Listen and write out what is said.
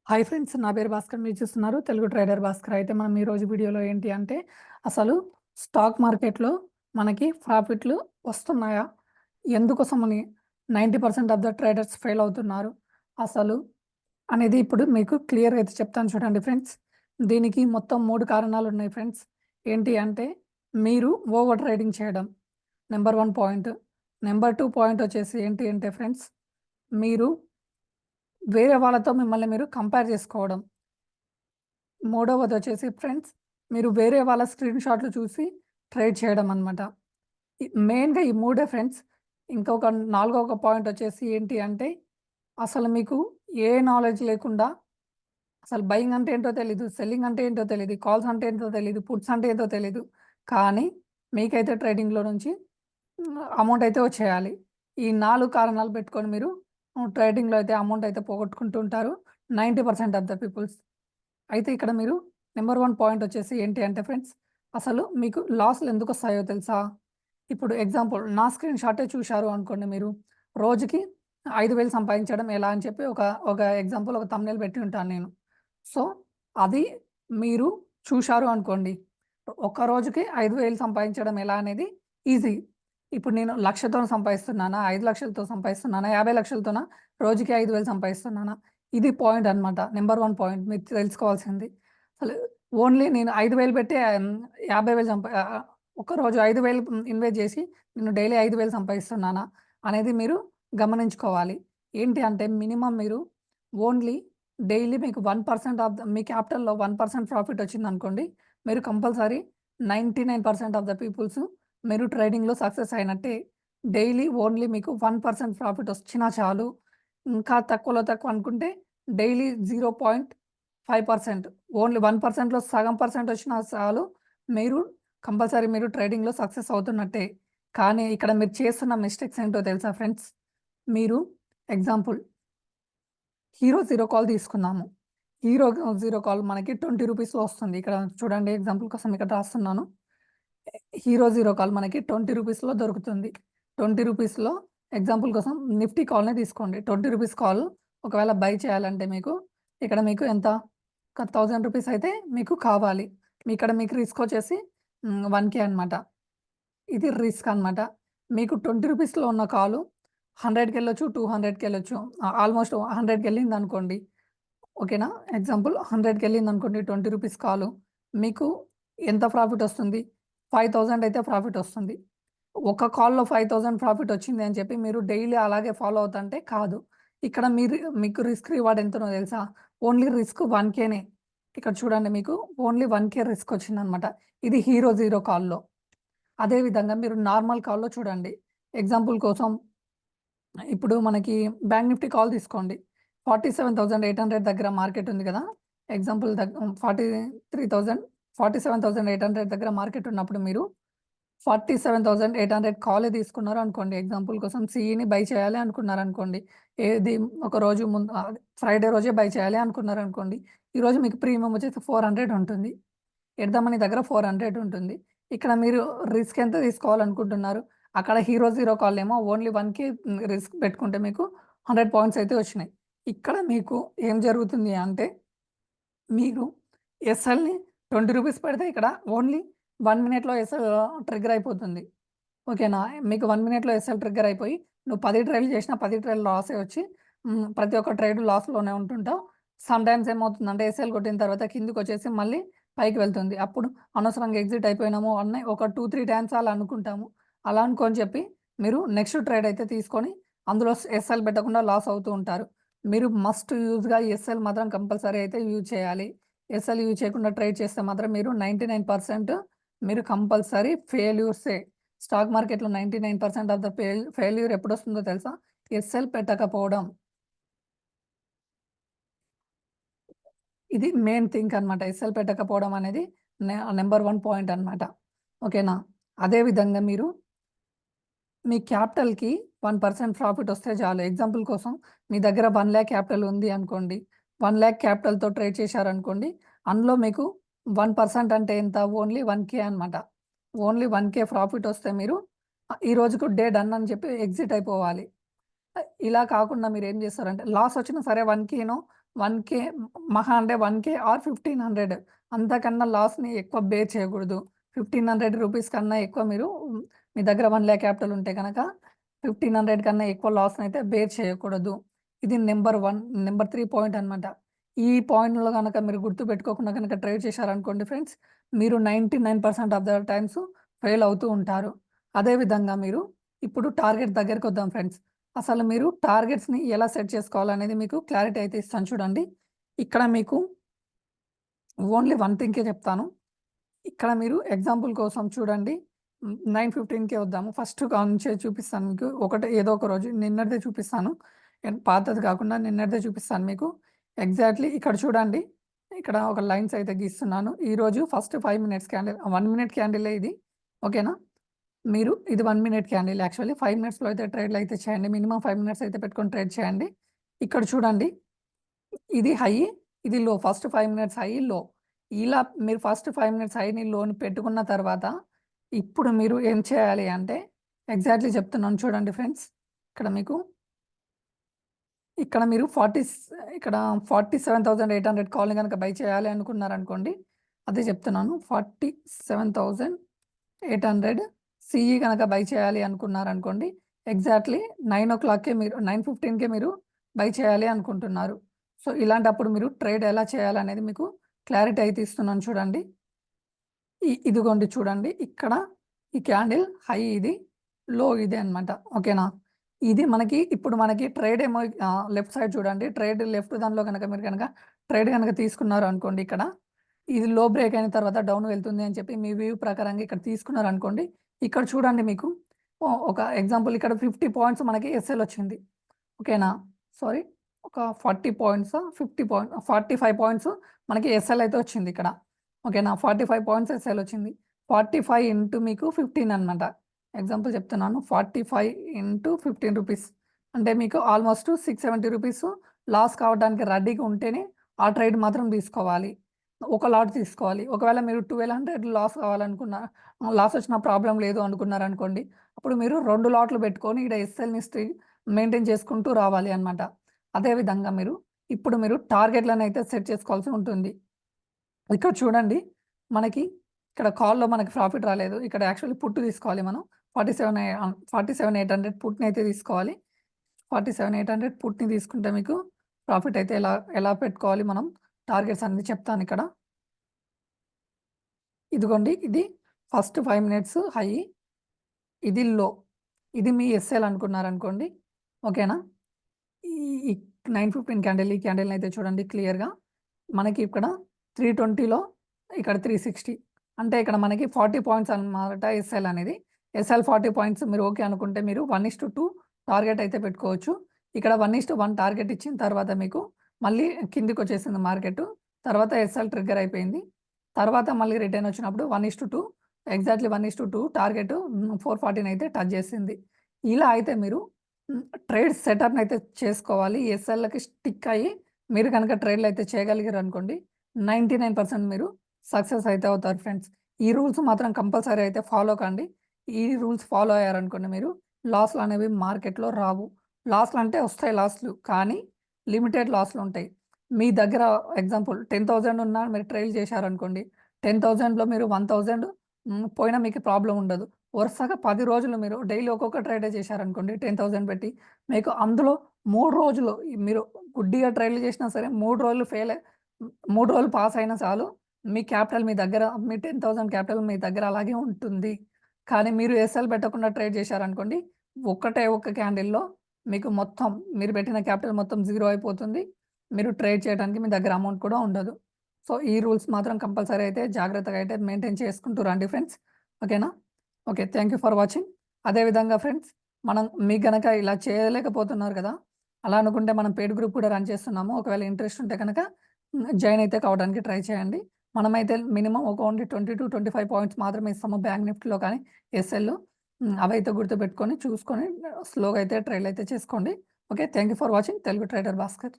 Hi friends, నా పేరు భాస్కర్. మీరు చూస్తున్నారు తెలుగు ట్రేడర్ భాస్కర్. అయితే మనం ఈరోజు వీడియోలో ఏంటి అంటే అసలు స్టాక్ మార్కెట్లో మనకి ప్రాఫిట్లు వస్తున్నాయా, ఎందుకోసమని 90% ఆఫ్ ద ట్రేడర్స్ ఫెయిల్ అవుతున్నారు అసలు అనేది ఇప్పుడు మీకు క్లియర్గా అయితే చెప్తాను. చూడండి ఫ్రెండ్స్, దీనికి మొత్తం 3 కారణాలు ఉన్నాయి ఫ్రెండ్స్. ఏంటి అంటే మీరు ఓవర్ ట్రేడింగ్ చేయడం నెంబర్ 1 పాయింట్. నెంబర్ 2 పాయింట్ వచ్చేసి ఏంటి అంటే ఫ్రెండ్స్, మీరు వేరే వాళ్ళతో మిమ్మల్ని మీరు కంపేర్ చేసుకోవడం. మూడవది వచ్చేసి ఫ్రెండ్స్, మీరు వేరే వాళ్ళ స్క్రీన్ షాట్లు చూసి ట్రేడ్ చేయడం అనమాట. మెయిన్గా ఈ మూడే ఫ్రెండ్స్. ఇంకొక నాలుగవ పాయింట్ వచ్చేసి ఏంటి అంటే అసలు మీకు ఏ నాలెడ్జ్ లేకుండా, అసలు బయింగ్ అంటే ఏంటో తెలీదు, సెల్లింగ్ అంటే ఏంటో తెలీదు, కాల్స్ అంటే ఏంటో తెలీదు, పుట్స్ అంటే ఏంటో తెలీదు. కానీ మీకైతే ట్రేడింగ్లో నుంచి అమౌంట్ అయితే వచ్చేయాలి. ఈ 4 కారణాలు పెట్టుకొని మీరు ట్రేడింగ్లో అయితే అమౌంట్ అయితే పోగొట్టుకుంటూ ఉంటారు 90% ఆఫ్ ద పీపుల్స్. అయితే ఇక్కడ మీరు నెంబర్ 1 పాయింట్ వచ్చేసి ఏంటి అంటే ఫ్రెండ్స్, అసలు మీకు లాస్‌లు ఎందుకొస్తాయో తెలుసా? ఇప్పుడు ఎగ్జాంపుల్ నా స్క్రీన్ షాటే చూశారు అనుకోండి మీరు. రోజుకి 5,000 సంపాదించడం ఎలా అని చెప్పి ఒక ఒక ఎగ్జాంపుల్, ఒక థంబ్‌నెయిల్ పెట్టి ఉంటాను నేను. సో, అది మీరు చూశారు అనుకోండి. ఒక్క రోజుకి 5,000 సంపాదించడం ఎలా అనేది ఈజీ. ఇప్పుడు నేను 1,00,000తో సంపాదిస్తున్నానా? 5,00,000తో సంపాదిస్తున్నానా? 50,00,000తోనా? రోజుకి 5,000 సంపాదిస్తున్నానా? ఇది పాయింట్ అనమాట. నెంబర్ 1 పాయింట్ మీరు తెలుసుకోవాల్సింది. అసలు ఓన్లీ నేను 5,000 పెట్టి 50,000 ఒక్కరోజు 5,000 ఇన్వెస్ట్ చేసి నేను డైలీ 5,000 సంపాదిస్తున్నానా అనేది మీరు గమనించుకోవాలి. ఏంటి అంటే మినిమమ్ మీరు ఓన్లీ డైలీ మీకు 1% ఆఫ్ ద మీ క్యాపిటల్‌లో 1% ప్రాఫిట్ వచ్చిందనుకోండి, మీరు కంపల్సరీ 99% ఆఫ్ ద పీపుల్స్ మీరు ట్రేడింగ్‌లో సక్సెస్ అయినట్టే. డైలీ ఓన్లీ మీకు 1% ప్రాఫిట్ వచ్చినా చాలు. ఇంకా తక్కువలో తక్కువ అనుకుంటే డైలీ 0.5%, ఓన్లీ 1%లో సగం పర్సెంట్ వచ్చినా చాలు. మీరు కంపల్సరీ మీరు ట్రేడింగ్‌లో సక్సెస్ అవుతున్నట్టే. కానీ ఇక్కడ మీరు చేస్తున్న మిస్టేక్స్ ఏంటో తెలుసా ఫ్రెండ్స్? మీరు ఎగ్జాంపుల్ హీరో జీరో కాల్ తీసుకుందాము. హీరో జీరో కాల్ మనకి 20 రూపీస్‌లో వస్తుంది. ఇక్కడ చూడండి, ఎగ్జాంపుల్ కోసం ఇక్కడ రాస్తున్నాను. హీరో జీరో కాల్ మనకి 20 రూపీస్‌లో దొరుకుతుంది. 20 రూపీస్‌లో ఎగ్జాంపుల్ కోసం నిఫ్టీ కాల్‌నే తీసుకోండి. 20 రూపీస్ కాల్ ఒకవేళ బై చేయాలంటే మీకు ఇక్కడ మీకు ఎంత? ఒక 1000 రూపీస్ అయితే మీకు కావాలి. ఇక్కడ మీకు రిస్క్ వచ్చేసి 1K అనమాట. ఇది రిస్క్ అనమాట. మీకు 20 రూపీస్‌లో ఉన్న కాలు 100కెళ్ళొచ్చు, 200కెళ్ళొచ్చు. ఆల్మోస్ట్ 100కెళ్ళిందనుకోండి. ఓకేనా? ఎగ్జాంపుల్ 100కెళ్ళిందనుకోండి 20 రూపీస్ కాలు. మీకు ఎంత ప్రాఫిట్ వస్తుంది? 5,000 అయితే ప్రాఫిట్ వస్తుంది. ఒక కాల్‌లో 5,000 ప్రాఫిట్ వచ్చింది అని చెప్పి మీరు డైలీ అలాగే ఫాలో అవుతంటే కాదు. ఇక్కడ మీకు రిస్క్ రివార్డ్ ఎంతనో తెలుసా? ఓన్లీ రిస్క్ 1Kనే. ఇక్కడ చూడండి, మీకు ఓన్లీ 1K రిస్క్ వచ్చిందనమాట. ఇది హీరో జీరో కాల్‌లో. అదే విధంగా మీరు నార్మల్ కాల్‌లో చూడండి. ఎగ్జాంపుల్ కోసం ఇప్పుడు మనకి బ్యాంక్ నిఫ్టీ కాల్ తీసుకోండి. 47,800 దగ్గర మార్కెట్ ఉంది కదా! ఎగ్జాంపుల్ 43,000 47,800 దగ్గర మార్కెట్ ఉన్నప్పుడు మీరు 47,800 కాలే తీసుకున్నారు అనుకోండి. ఎగ్జాంపుల్ కోసం సీఈని బై చేయాలి అనుకున్నారనుకోండి. ఏది ఒక రోజు ముందు ఫ్రైడే రోజే బై చేయాలి అనుకున్నారనుకోండి. ఈరోజు మీకు ప్రీమియం వచ్చేసి 400 ఉంటుంది. ఎట్ ద మనీ దగ్గర 400 ఉంటుంది. ఇక్కడ మీరు రిస్క్ ఎంత తీసుకోవాలనుకుంటున్నారు? అక్కడ హీరో జీరో కాల్ ఏమో ఓన్లీ 1K రిస్క్ పెట్టుకుంటే మీకు 100 పాయింట్స్ అయితే వచ్చినాయి. ఇక్కడ మీకు ఏం జరుగుతుంది అంటే మీరు ఎస్ఎల్‌ని 20 రూపీస్ పెడితే ఇక్కడ ఓన్లీ 1 మినిట్‌లో ఎస్ఎల్ ట్రిగ్గర్ అయిపోతుంది. ఓకేనా? మీకు 1 మినిట్‌లో ఎస్ఎల్ ట్రిగ్గర్ అయిపోయి నువ్వు 10 ట్రైల్‌లు చేసినా 10 ట్రైల్ లాసే వచ్చి ప్రతి ఒక్క ట్రేడ్ లాస్‌లోనే ఉంటుంటావు. సమ్‌టైమ్స్ ఏమవుతుందంటే ఎస్ఎల్ కొట్టిన తర్వాత కిందకొచ్చేసి మళ్ళీ పైకి వెళ్తుంది. అప్పుడు అనవసరంగా ఎగ్జిట్ అయిపోయినాము అని ఒక 2, 3 టైమ్స్ అలా అనుకుంటాము. అలా అనుకోని చెప్పి మీరు నెక్స్ట్ ట్రేడ్ అయితే తీసుకొని అందులో ఎస్ఎల్ పెట్టకుండా లాస్ అవుతూ ఉంటారు. మీరు మస్ట్ యూజ్‌గా ఎస్ఎల్ మాత్రం కంపల్సరీ అయితే యూజ్ చేయాలి. ఎస్ఎల్ యూజ్ చేయకుండా ట్రేడ్ చేస్తే మాత్రం మీరు 99% మీరు కంపల్సరీ ఫెయిల్యూర్సే. స్టాక్ మార్కెట్‌లో 99% ఆఫ్ ద ఫెయిల్యూర్ ఎప్పుడొస్తుందో తెలుసా? ఎస్ఎల్ పెట్టకపోవడం. ఇది మెయిన్ థింగ్ అనమాట. ఎస్ఎల్ పెట్టకపోవడం అనేది నంబర్ 1 పాయింట్ అనమాట. ఓకేనా? అదే విధంగా మీరు మీ క్యాపిటల్‌కి 1% ప్రాఫిట్ వస్తే చాలు. ఎగ్జాంపుల్ కోసం మీ దగ్గర 1,00,000 క్యాపిటల్ ఉంది అనుకోండి. 1,00,000 క్యాపిటల్‌తో ట్రేడ్ చేశారనుకోండి. అందులో మీకు 1% అంటే ఎంత? ఓన్లీ 1K అనమాట. ఓన్లీ 1K ప్రాఫిట్ వస్తే మీరు ఈ రోజుకు డే డన్ అని చెప్పి ఎగ్జిట్ అయిపోవాలి. ఇలా కాకుండా మీరేం చేస్తారంటే లాస్ వచ్చినా సరే 1Kనో 1K మహా అంటే 1K ఆర్ 1500 అంతకన్నా లాస్‌ని ఎక్కువ బేర్ చేయకూడదు. 1500 రూపీస్ కన్నా ఎక్కువ మీరు మీ దగ్గర 1,00,000 క్యాపిటల్ ఉంటే గనక 1500 కన్నా ఎక్కువ లాస్‌నైతే బేర్ చేయకూడదు. ఇది నంబర్ 1. నంబర్ 3 పాయింట్ అనమాట. ఈ పాయింట్‌లో గనక మీరు గుర్తుపెట్టుకోకుండా గనక ట్రేడ్ చేశారనుకోండి ఫ్రెండ్స్, మీరు 99% ఆఫ్ ద టైమ్స్ ఫెయిల్ అవుతూ ఉంటారు. అదేవిధంగా మీరు ఇప్పుడు టార్గెట్ దగ్గరికొద్దాం ఫ్రెండ్స్. అసలు మీరు టార్గెట్స్‌ని ఎలా సెట్ చేసుకోవాలనేది మీకు క్లారిటీ అయితే ఇస్తాను చూడండి. ఇక్కడ మీకు ఓన్లీ వన్ థింగే చెప్తాను. ఇక్కడ మీరు ఎగ్జాంపుల్ కోసం చూడండి. 9:15కే వద్దాము. ఫస్ట్ కానుంచే చూపిస్తాను మీకు. ఏదో ఒక రోజు నిన్నటిదే చూపిస్తాను. పాతది కాకుండా నిన్నటిదే చూపిస్తాను మీకు. ఎగ్జాక్ట్‌లీ ఇక్కడ చూడండి. ఇక్కడ ఒక లైన్స్ అయితే గీస్తున్నాను. ఈరోజు ఫస్ట్ 5 మినిట్స్ క్యాండిల్ 1 మినిట్ క్యాండిలే ఇది. ఓకేనా? మీరు ఇది 1 మినిట్ క్యాండిల్ యాక్చువల్లీ 5 మినిట్స్‌లో అయితే ట్రేడ్‌లు అయితే చేయండి. మినిమమ్ 5 మినిట్స్ అయితే పెట్టుకొని ట్రేడ్ చేయండి. ఇక్కడ చూడండి. ఇది హై, ఇది లో. ఫస్ట్ 5 మినిట్స్ హై, లో. ఇలా మీరు ఫస్ట్ 5 మినిట్స్ హైని, లోని పెట్టుకున్న తర్వాత ఇప్పుడు మీరు ఏం చేయాలి అంటే ఎగ్జాక్ట్‌లీ చెప్తున్నాను చూడండి ఫ్రెండ్స్. ఇక్కడ మీకు ఇక్కడ మీరు ఇక్కడ 47,800 కాల్‌ని గనక బై చేయాలి అనుకున్నారనుకోండి. అదే చెప్తున్నాను. 47,800 సీఈ గనక బై చేయాలి అనుకున్నారనుకోండి. ఎగ్జాక్ట్‌లీ 9:00కే మీరు 9:15కే మీరు బై చేయాలి అనుకుంటున్నారు. సో, ఇలాంటప్పుడు మీరు ట్రేడ్ ఎలా చేయాలనేది మీకు క్లారిటీ అయితే ఇస్తున్నాను చూడండి. ఇదిగోండి చూడండి. ఇక్కడ ఈ క్యాండిల్ హై ఇది, లో ఇదే అనమాట. ఓకేనా? ఇది ఇప్పుడు మనకి ట్రేడ్ ఏమో లెఫ్ట్ సైడ్ చూడండి. ట్రేడ్ లెఫ్ట్ దానిలో గనక మీరు గనక ట్రేడ్ గనక తీసుకున్నారు అనుకోండి ఇక్కడ. ఇది లో బ్రేక్ అయిన తర్వాత డౌన్ వెళ్తుంది అని చెప్పి మీ వ్యూ ప్రకారంగా ఇక్కడ తీసుకున్నారనుకోండి. ఇక్కడ చూడండి మీకు ఒక ఎగ్జాంపుల్ ఇక్కడ 50 పాయింట్స్ మనకి ఎస్ఎల్ వచ్చింది. ఓకేనా? సారీ, ఒక 40 పాయింట్సా 45 పాయింట్స్ మనకి ఎస్ఎల్ అయితే వచ్చింది ఇక్కడ. ఓకేనా? 45 పాయింట్స్ ఎస్ఎల్ వచ్చింది. 45 ఇంటూ మీకు 15 అనమాట. ఎగ్జాంపుల్ చెప్తున్నాను. 45 ఇంటూ 15 రూపీస్ అంటే మీకు ఆల్మోస్ట్ 670 రూపీస్ లాస్ కావడానికి రెడీగా ఉంటేనే ఆ ట్రేడ్ మాత్రం తీసుకోవాలి. ఒక లాట్ తీసుకోవాలి. ఒకవేళ మీరు 1200 లాస్ కావాలనుకున్న లాస్ వచ్చిన ప్రాబ్లమ్ లేదు అనుకున్నారనుకోండి. అప్పుడు మీరు 2 లాట్లు పెట్టుకొని ఈడ ఎస్ఎల్‌ని మెయింటైన్ చేసుకుంటూ రావాలి అనమాట. అదేవిధంగా ఇప్పుడు మీరు టార్గెట్‌లనైతే సెట్ చేసుకోవాల్సి ఉంటుంది. ఇక్కడ చూడండి. మనకి ఇక్కడ కాల్‌లో మనకి ప్రాఫిట్ రాలేదు. ఇక్కడ యాక్చువల్లీ పుట్ తీసుకోవాలి మనం. 47,800 పుట్‌నైతే తీసుకోవాలి. 47,800 పుట్‌ని తీసుకుంటే మీకు ప్రాఫిట్ అయితే ఎలా పెట్టుకోవాలి మనం టార్గెట్స్ అనేది చెప్తానిక్కడ. ఇదిగోండి. ఇది ఫస్ట్ 5 మినిట్స్ హై, ఇది లో. ఇది మీ ఎస్ఎల్ అనుకున్నారనుకోండి. ఓకేనా? ఈ 9:15 క్యాండిల్, ఈ క్యాండిల్‌నైతే చూడండి క్లియర్‌గా. మనకి ఇక్కడ 320లో ఇక్కడ 360 అంటే ఇక్కడ మనకి 40 పాయింట్స్ అనమాట ఎస్ఎల్ అనేది. ఎస్ఎల్ 40 పాయింట్స్ మీరు ఓకే అనుకుంటే మీరు 1:2 టార్గెట్ అయితే పెట్టుకోవచ్చు. ఇక్కడ 1:1 టార్గెట్ ఇచ్చిన తర్వాత మీకు మళ్ళీ కిందికొచ్చేసింది మార్కెట్. తర్వాత ఎస్ఎల్ ట్రిగ్గర్ అయిపోయింది. తర్వాత మళ్ళీ రిటర్న్ వచ్చినప్పుడు 1:2 ఎగ్జాక్ట్‌లీ 1:2 టార్గెట్ 440 అయితే టచ్ చేసింది. ఇలా అయితే మీరు ట్రేడ్ సెటప్‌నైతే చేసుకోవాలి. ఎస్ఎల్‌కి స్టిక్ అయ్యి మీరు గనక ట్రేడ్‌లు అయితే చేయగలిగారనుకోండి 99% మీరు సక్సెస్ అయితే అవుతారు ఫ్రెండ్స్. ఈ రూల్స్ మాత్రం కంపల్సరీ అయితే ఫాలో కండి. ఈ రూల్స్ ఫాలో అయ్యారనుకోండి మీరు లాస్‌లు అనేవి మార్కెట్‌లో రావు. లాస్‌లు అంటే వస్తాయి లాస్‌లు. కానీ లిమిటెడ్ లాస్‌లు ఉంటాయి. మీ దగ్గర ఎగ్జాంపుల్ 10,000 ఉన్నా మీరు ట్రేడ్ చేశారనుకోండి. 10,000లో మీరు 1,000 పోయినా మీకు ప్రాబ్లమ్ ఉండదు. వరుసగా 10 రోజులు మీరు డైలీ ఒక్కొక్క ట్రేడే చేశారనుకోండి 10,000 పెట్టి, మీకు అందులో 3 రోజులు మీరు గుడ్డిగా ట్రేడ్‌లు చేసినా సరే 3 రోజులు 3 రోజులు పాస్ అయినా చాలు. మీ క్యాపిటల్ మీ దగ్గర మీ 10,000 క్యాపిటల్ మీ దగ్గర అలాగే ఉంటుంది. కానీ మీరు ఎస్ఎల్ పెట్టకుండా ట్రేడ్ చేశారనుకోండి, ఒక్క క్యాండిల్‌లో మీకు మొత్తం మీరు పెట్టిన క్యాపిటల్ మొత్తం జీరో అయిపోతుంది. మీరు ట్రేడ్ చేయడానికి మీ దగ్గర అమౌంట్ కూడా ఉండదు. సో, ఈ రూల్స్ మాత్రం కంపల్సరీ అయితే జాగ్రత్తగా అయితే మెయింటైన్ చేసుకుంటూ రండి ఫ్రెండ్స్. ఓకేనా? Okay. Thank you for watching. అదేవిధంగా ఫ్రెండ్స్ మీకు గనక ఇలా చేయలేకపోతున్నారు కదా! అలా అనుకుంటే మనం పెయిడ్ గ్రూప్ కూడా రన్ చేస్తున్నాము. ఒకవేళ ఇంట్రెస్ట్ ఉంటే గనక జాయిన్ అయితే కావడానికి ట్రై చేయండి. మనమైతే మినిమమ్ ఒక ఓన్లీ 20-25 పాయింట్స్ మాత్రమే ఇస్తాము బ్యాంక్ నిఫ్టీలో కానీ, ఎస్ఎల్‌లో. అవైతే గుర్తుపెట్టుకొని చూసుకొని స్లోగా అయితే ట్రేడ్‌లు అయితే చేసుకోండి. Okay. Thank you for watching Telugu trader Bhaskar.